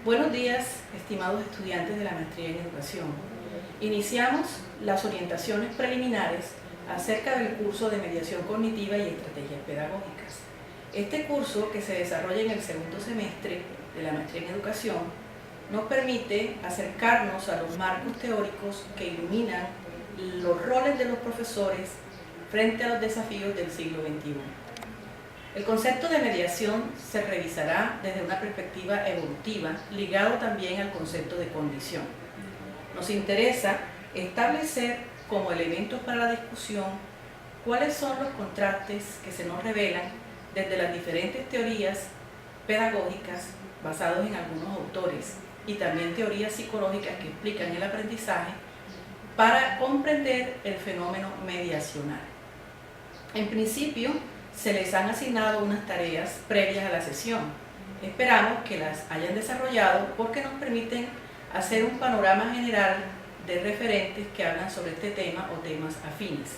Buenos días, estimados estudiantes de la Maestría en Educación. Iniciamos las orientaciones preliminares acerca del curso de Mediación Cognitiva y Estrategias Pedagógicas. Este curso, que se desarrolla en el segundo semestre de la Maestría en Educación, nos permite acercarnos a los marcos teóricos que iluminan los roles de los profesores frente a los desafíos del siglo XXI. El concepto de mediación se revisará desde una perspectiva evolutiva, ligado también al concepto de condición. Nos interesa establecer como elementos para la discusión cuáles son los contrastes que se nos revelan desde las diferentes teorías pedagógicas basados en algunos autores y también teorías psicológicas que explican el aprendizaje para comprender el fenómeno mediacional. En principio, se les han asignado unas tareas previas a la sesión. Esperamos que las hayan desarrollado porque nos permiten hacer un panorama general de referentes que hablan sobre este tema o temas afines.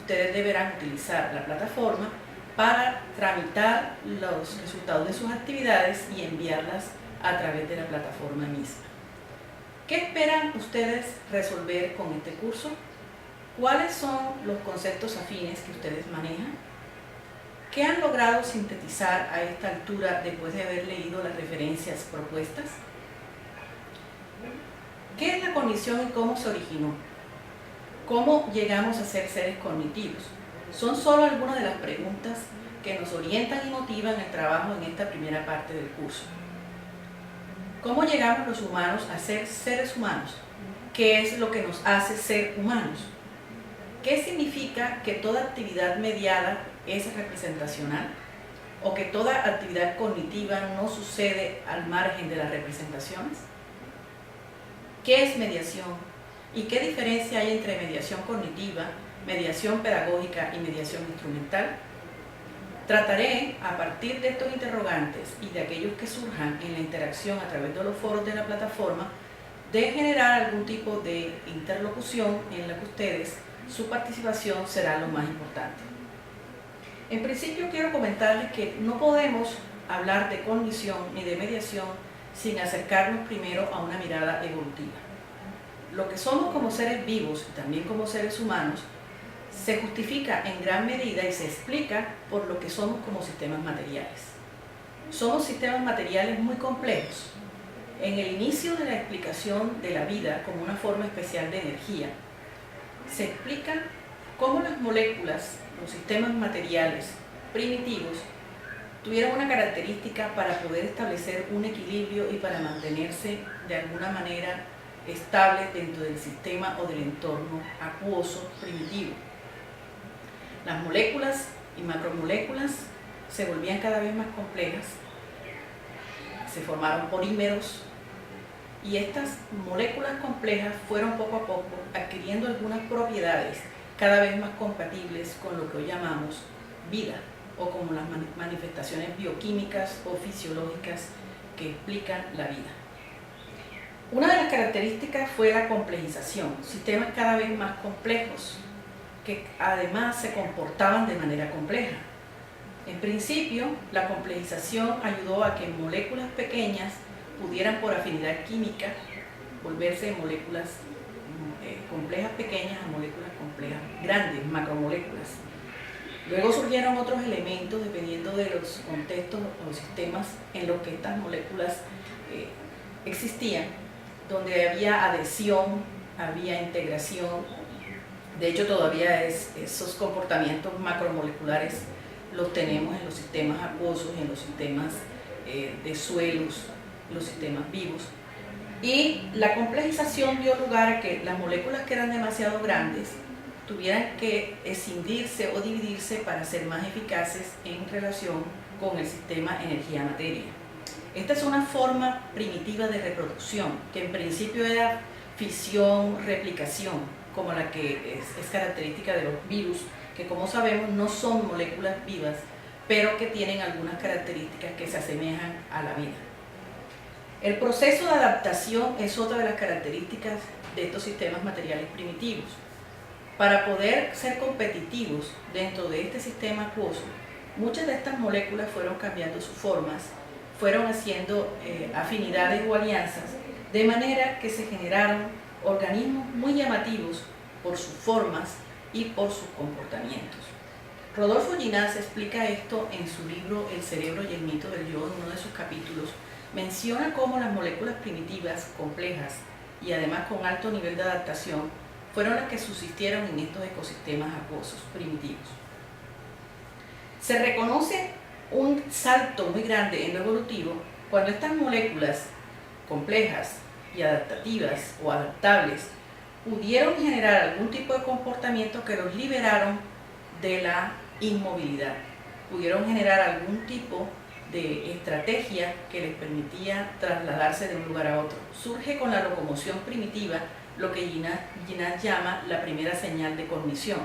Ustedes deberán utilizar la plataforma para tramitar los resultados de sus actividades y enviarlas a través de la plataforma misma. ¿Qué esperan ustedes resolver con este curso? ¿Cuáles son los conceptos afines que ustedes manejan? ¿Qué han logrado sintetizar a esta altura después de haber leído las referencias propuestas? ¿Qué es la cognición y cómo se originó? ¿Cómo llegamos a ser seres cognitivos? Son solo algunas de las preguntas que nos orientan y motivan el trabajo en esta primera parte del curso. ¿Cómo llegamos los humanos a ser seres humanos? ¿Qué es lo que nos hace ser humanos? ¿Qué significa que toda actividad mediada es representacional? ¿O que toda actividad cognitiva no sucede al margen de las representaciones? ¿Qué es mediación? ¿Y qué diferencia hay entre mediación cognitiva, mediación pedagógica y mediación instrumental? Trataré, a partir de estos interrogantes y de aquellos que surjan en la interacción a través de los foros de la plataforma, de generar algún tipo de interlocución en la que ustedes, su participación será lo más importante. En principio quiero comentarles que no podemos hablar de cognición ni de mediación sin acercarnos primero a una mirada evolutiva. Lo que somos como seres vivos y también como seres humanos se justifica en gran medida y se explica por lo que somos como sistemas materiales. Somos sistemas materiales muy complejos. En el inicio de la explicación de la vida como una forma especial de energía, se explica cómo las moléculas, los sistemas materiales primitivos, tuvieron una característica para poder establecer un equilibrio y para mantenerse de alguna manera estable dentro del sistema o del entorno acuoso primitivo. Las moléculas y macromoléculas se volvían cada vez más complejas, se formaron polímeros, y estas moléculas complejas fueron poco a poco adquiriendo algunas propiedades cada vez más compatibles con lo que hoy llamamos vida, o como las manifestaciones bioquímicas o fisiológicas que explican la vida. Una de las características fue la complejización, sistemas cada vez más complejos, que además se comportaban de manera compleja. En principio, la complejización ayudó a que moléculas pequeñas pudieran por afinidad química volverse de moléculas complejas pequeñas a moléculas complejas grandes, macromoléculas. Luego surgieron otros elementos dependiendo de los contextos o sistemas en los que estas moléculas existían, donde había adhesión, había integración. De hecho, todavía esos comportamientos macromoleculares los tenemos en los sistemas acuosos, en los sistemas de suelos, los sistemas vivos. Y la complejización dio lugar a que las moléculas que eran demasiado grandes tuvieran que escindirse o dividirse para ser más eficaces en relación con el sistema energía-materia. Esta es una forma primitiva de reproducción, que en principio era fisión, replicación, como la que es característica de los virus, que como sabemos no son moléculas vivas, pero que tienen algunas características que se asemejan a la vida. El proceso de adaptación es otra de las características de estos sistemas materiales primitivos. Para poder ser competitivos dentro de este sistema acuoso, muchas de estas moléculas fueron cambiando sus formas fueron haciendo afinidades o alianzas, de manera que se generaron organismos muy llamativos por sus formas y por sus comportamientos. Rodolfo Ginás explica esto en su libro El cerebro y el mito del yo. En uno de sus capítulos menciona cómo las moléculas primitivas, complejas y además con alto nivel de adaptación, fueron las que subsistieron en estos ecosistemas acuosos primitivos. Se reconoce un salto muy grande en lo evolutivo cuando estas moléculas complejas y adaptativas o adaptables pudieron generar algún tipo de comportamiento que los liberaron de la inmovilidad, pudieron generar algún tipo de estrategia que les permitía trasladarse de un lugar a otro. Surge con la locomoción primitiva lo que Ginás llama la primera señal de cognición,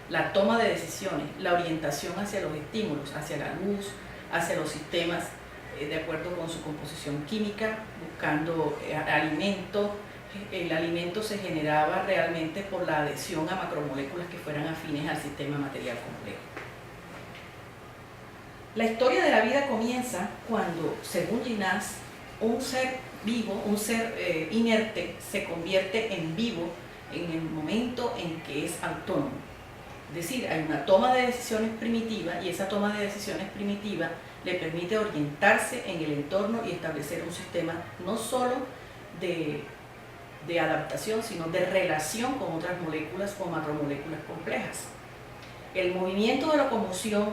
la toma de decisiones, la orientación hacia los estímulos, hacia la luz, hacia los sistemas de acuerdo con su composición química, buscando alimento. El alimento se generaba realmente por la adhesión a macromoléculas que fueran afines al sistema material complejo. La historia de la vida comienza cuando, según Ginás, un ser vivo, un ser inerte, se convierte en vivo en el momento en que es autónomo. Es decir, hay una toma de decisiones primitiva y esa toma de decisiones primitiva le permite orientarse en el entorno y establecer un sistema no solo de adaptación, sino de relación con otras moléculas o macromoléculas complejas. El movimiento de locomoción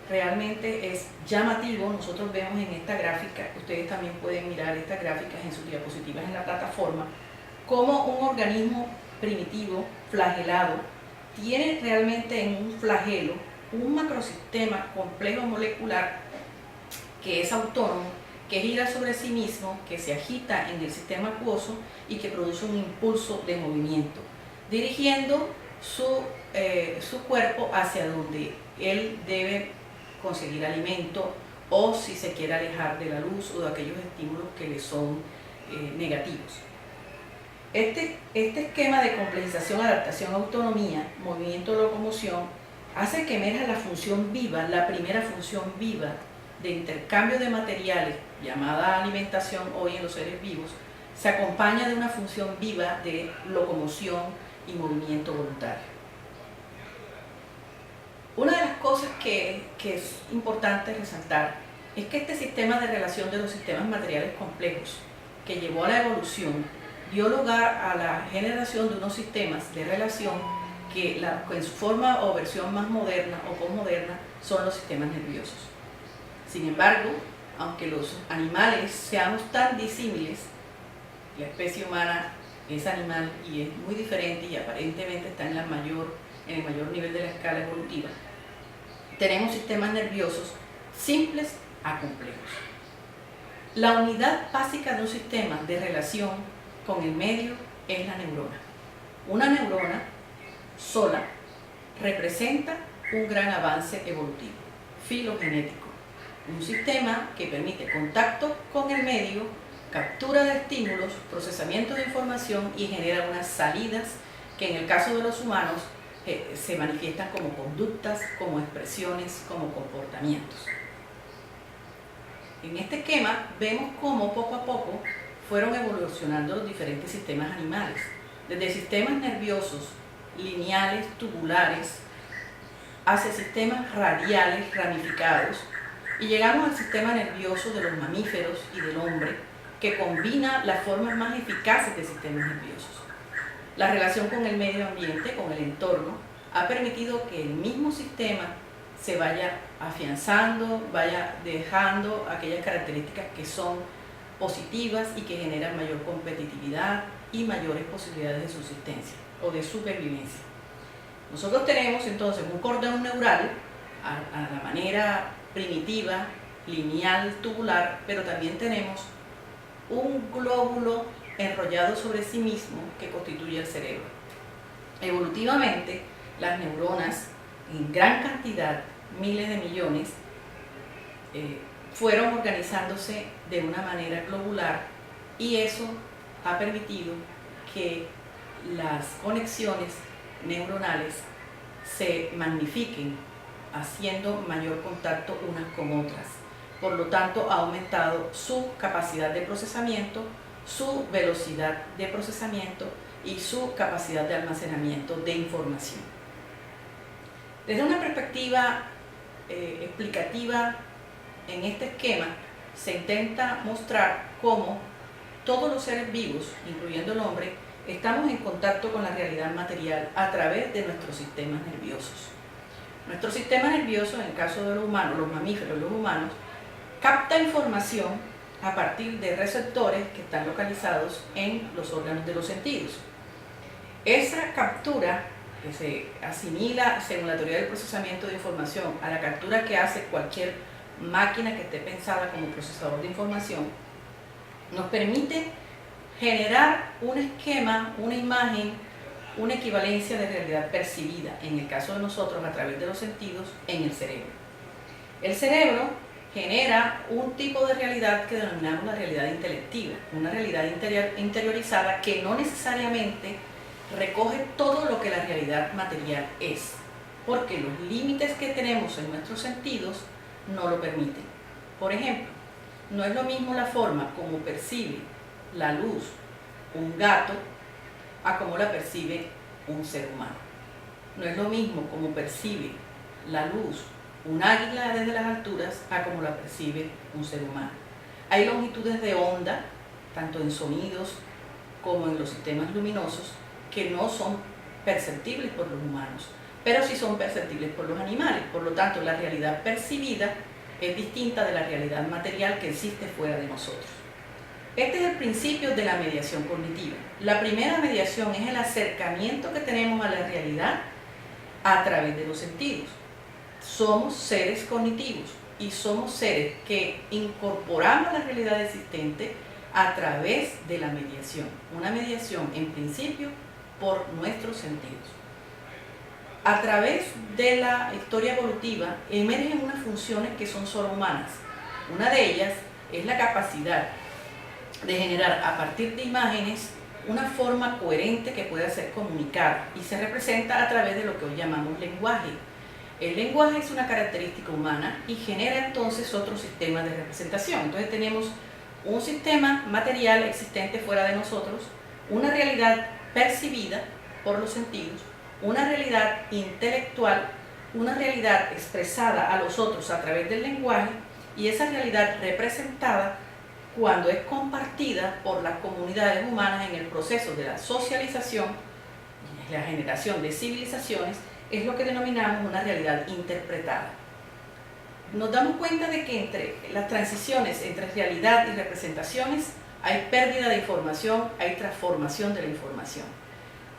realmente es llamativo. Nosotros vemos en esta gráfica, ustedes también pueden mirar estas gráficas en sus diapositivas en la plataforma, cómo un organismo primitivo, flagelado, tiene realmente en un flagelo un macrosistema complejo molecular que es autónomo, que gira sobre sí mismo, que se agita en el sistema acuoso y que produce un impulso de movimiento, dirigiendo su cuerpo hacia donde él debe conseguir alimento o si se quiere alejar de la luz o de aquellos estímulos que le son negativos. Este esquema de complejización, adaptación, autonomía, movimiento, locomoción, hace que emerja la función viva, la primera función viva de intercambio de materiales, llamada alimentación hoy en los seres vivos, se acompaña de una función viva de locomoción y movimiento voluntario. Una de las cosas que es importante resaltar es que este sistema de relación de los sistemas materiales complejos que llevó a la evolución dio lugar a la generación de unos sistemas de relación que en su forma o versión más moderna o postmoderna son los sistemas nerviosos. Sin embargo, aunque los animales seamos tan disímiles, la especie humana es animal y es muy diferente y aparentemente está en el mayor nivel de la escala evolutiva, tenemos sistemas nerviosos simples a complejos. La unidad básica de un sistema de relación con el medio es la neurona. Una neurona sola representa un gran avance evolutivo, filogenético, un sistema que permite contacto con el medio, captura de estímulos, procesamiento de información y genera unas salidas que en el caso de los humanos se manifiestan como conductas, como expresiones, como comportamientos. En este esquema vemos cómo poco a poco fueron evolucionando los diferentes sistemas animales, desde sistemas nerviosos lineales, tubulares, hacia sistemas radiales, ramificados, y llegamos al sistema nervioso de los mamíferos y del hombre, que combina las formas más eficaces de sistemas nerviosos. La relación con el medio ambiente, con el entorno, ha permitido que el mismo sistema se vaya afianzando, vaya dejando aquellas características que son positivas y que generan mayor competitividad y mayores posibilidades de subsistencia o de supervivencia. Nosotros tenemos entonces un cordón neural a la manera primitiva, lineal, tubular, pero también tenemos un glóbulo enrollado sobre sí mismo que constituye el cerebro. Evolutivamente, las neuronas, en gran cantidad, miles de millones, fueron organizándose de una manera globular y eso ha permitido que las conexiones neuronales se magnifiquen, haciendo mayor contacto unas con otras. por lo tanto ha aumentado su capacidad de procesamiento, su velocidad de procesamiento y su capacidad de almacenamiento de información. Desde una perspectiva explicativa, en este esquema se intenta mostrar cómo todos los seres vivos, incluyendo el hombre, estamos en contacto con la realidad material a través de nuestros sistemas nerviosos. Nuestro sistema nervioso, en el caso de los humanos, los mamíferos y los humanos, capta información a partir de receptores que están localizados en los órganos de los sentidos. Esa captura, que se asimila según la teoría del procesamiento de información a la captura que hace cualquier máquina que esté pensada como procesador de información, nos permite generar un esquema, una imagen, una equivalencia de realidad percibida, en el caso de nosotros a través de los sentidos, en el cerebro. El cerebro genera un tipo de realidad que denominamos la realidad intelectiva, una realidad interiorizada que no necesariamente recoge todo lo que la realidad material es, porque los límites que tenemos en nuestros sentidos no lo permiten. Por ejemplo, no es lo mismo la forma como percibe la luz un gato a como la percibe un ser humano. No es lo mismo como percibe la luz un águila desde las alturas a como la percibe un ser humano. Hay longitudes de onda, tanto en sonidos como en los sistemas luminosos, que no son perceptibles por los humanos, pero sí son perceptibles por los animales. Por lo tanto, la realidad percibida es distinta de la realidad material que existe fuera de nosotros. Este es el principio de la mediación cognitiva. La primera mediación es el acercamiento que tenemos a la realidad a través de los sentidos. Somos seres cognitivos y somos seres que incorporamos la realidad existente a través de la mediación. Una mediación, en principio, por nuestros sentidos. A través de la historia evolutiva emergen unas funciones que son solo humanas. Una de ellas es la capacidad de generar a partir de imágenes una forma coherente que pueda ser comunicada y se representa a través de lo que hoy llamamos lenguaje. El lenguaje es una característica humana y genera entonces otros sistemas de representación. Entonces tenemos un sistema material existente fuera de nosotros, una realidad percibida por los sentidos, una realidad intelectual, una realidad expresada a los otros a través del lenguaje y esa realidad representada cuando es compartida por las comunidades humanas en el proceso de la socialización y la generación de civilizaciones, es lo que denominamos una realidad interpretada. Nos damos cuenta de que entre las transiciones entre realidad y representaciones hay pérdida de información, hay transformación de la información.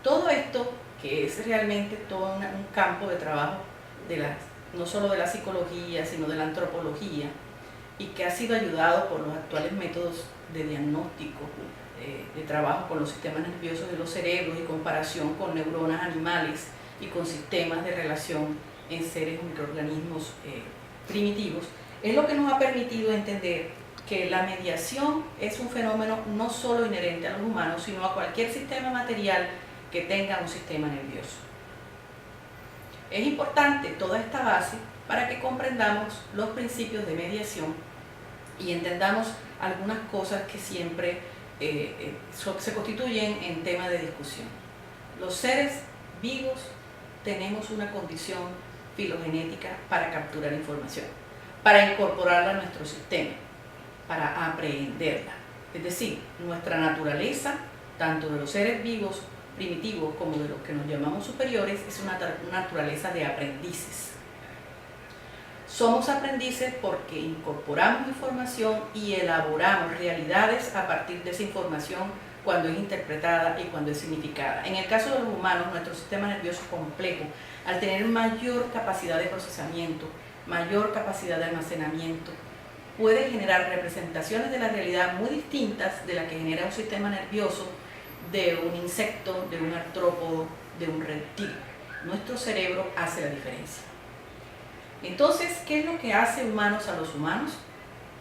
Todo esto, que es realmente todo un campo de trabajo no solo de la psicología, sino de la antropología, y que ha sido ayudado por los actuales métodos de diagnóstico, de trabajo con los sistemas nerviosos de los cerebros y comparación con neuronas animales y con sistemas de relación en seres microorganismos primitivos, es lo que nos ha permitido entender que la mediación es un fenómeno no solo inherente a los humanos, sino a cualquier sistema material que tenga un sistema nervioso. Es importante toda esta base para que comprendamos los principios de mediación y entendamos algunas cosas que siempre se constituyen en tema de discusión. Los seres vivos tenemos una condición filogenética para capturar información, para incorporarla a nuestro sistema, para aprehenderla. Es decir, nuestra naturaleza, tanto de los seres vivos primitivos como de los que nos llamamos superiores, es una naturaleza de aprendices. Somos aprendices porque incorporamos información y elaboramos realidades a partir de esa información cuando es interpretada y cuando es significada. En el caso de los humanos, nuestro sistema nervioso complejo, al tener mayor capacidad de procesamiento, mayor capacidad de almacenamiento, puede generar representaciones de la realidad muy distintas de las que genera un sistema nervioso de un insecto, de un artrópodo, de un reptil. Nuestro cerebro hace la diferencia. Entonces, ¿qué es lo que hace humanos a los humanos?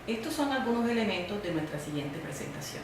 Estos son algunos elementos de nuestra siguiente presentación.